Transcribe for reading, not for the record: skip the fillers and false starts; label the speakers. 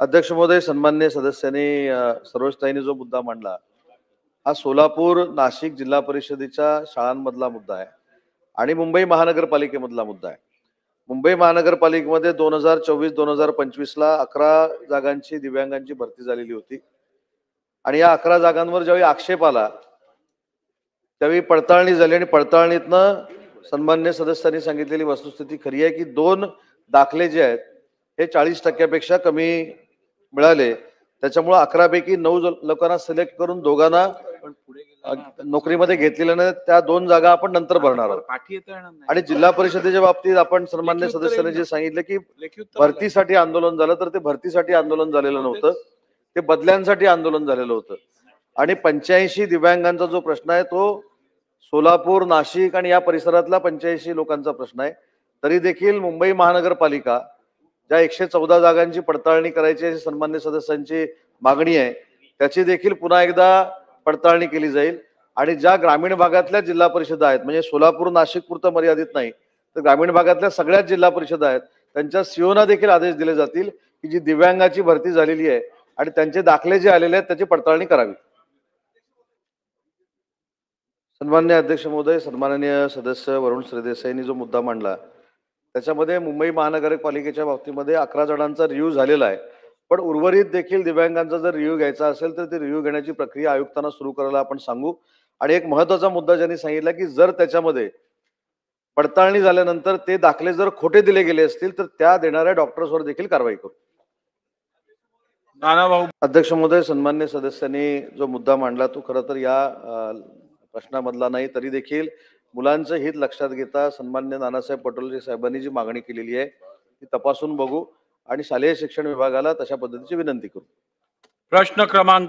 Speaker 1: अध्यक्ष महोदय, सन्मान्य सदस्यांनी सर्वोच्चताईंनी जो मुद्दा मांडला हा सोलापूर नाशिक जिल्हा परिषदेच्या शाळांमधला मुद्दा आहे आणि मुंबई महानगरपालिकेमधला मुद्दा आहे। मुंबई महानगरपालिकेमध्ये 2024-2025 ला 11 जागांची दिव्यांगांची भरती झालेली होती आणि या 11 जागांवर ज्यावेळी आक्षेप आला त्यावेळी पडताळणी झाली आणि पडताळणीतनं सन्मान्य सदस्यांनी सांगितलेली वस्तुस्थिती खरी आहे की 2 दाखले जे आहेत हे 40% कमी मिळाले। त्याच्यामुळे 11 पैकी 9 लोकांना सिलेक्ट करून दोघांना नोकरीमध्ये घेतलेल्या त्या 2 जागा आपण नंतर भरणार आहोत। आणि जिल्हा परिषदेच्या बाबतीत आपण सन्मान्य सदस्यांनी जे सांगितलं की भरतीसाठी आंदोलन झालं, तर ते भरतीसाठी आंदोलन झालेलं नव्हतं, ते बदल्यांसाठी आंदोलन झालेलं होतं। आणि 85 दिव्यांगांचा जो प्रश्न आहे तो सोलापूर नाशिक आणि या परिसरातला 85 लोकांचा प्रश्न आहे। तरी देखील मुंबई महानगरपालिका ज्या 114 जागांची पडताळणी करायची अशी सन्मान्य सदस्यांची मागणी आहे त्याची देखील पुन्हा एकदा पडताळणी केली जाईल आणि ज्या ग्रामीण भागातल्या जिल्हा परिषदा आहेत, म्हणजे सोलापूर नाशिक पुरतं मर्यादित नाही तर ग्रामीण भागातल्या सगळ्याच जिल्हा परिषदा आहेत त्यांच्या सीओना देखील आदेश दिले जातील की जी दिव्यांगाची भरती झालेली आहे आणि त्यांचे दाखले जे आलेले आहेत त्याची पडताळणी करावी। सन्मान्य अध्यक्ष महोदय, सन्माननीय सदस्य वरुण श्रीदेसाईंनी जो मुद्दा मांडला त्याच्यामध्ये मुंबई महानगरपालिकेच्या बाबतीमध्ये 11 जणांचा रिव्ह्यू झालेला आहे, पण उर्वरित देखील दिव्यांगांचा जर रिव्ह्यू घ्यायचा असेल तर ते रिव्ह्यू घेण्याची प्रक्रिया आयुक्तांना सुरू करायला आपण सांगू। आणि एक महत्त्वाचा मुद्दा ज्यांनी सांगितला की जर त्याच्यामध्ये पडताळणी झाल्यानंतर ते दाखले जर खोटे दिले गेले असतील तर त्या देणाऱ्या डॉक्टर्सवर देखील कारवाई करू। अध्यक्ष महोदय, सन्मान्य सदस्यांनी जो मुद्दा मांडला तो खरं तर या प्रश्नामधला नाही, तरी देखील मुलांचं हित लक्षात घेता सन्मान्य नानासाहेब पटोले साहेबांनी जी मागणी केलेली आहे ती तपासून बघू आणि शालेय शिक्षण विभागाला तशा पद्धतीची विनंती करू।
Speaker 2: प्रश्न क्रमांक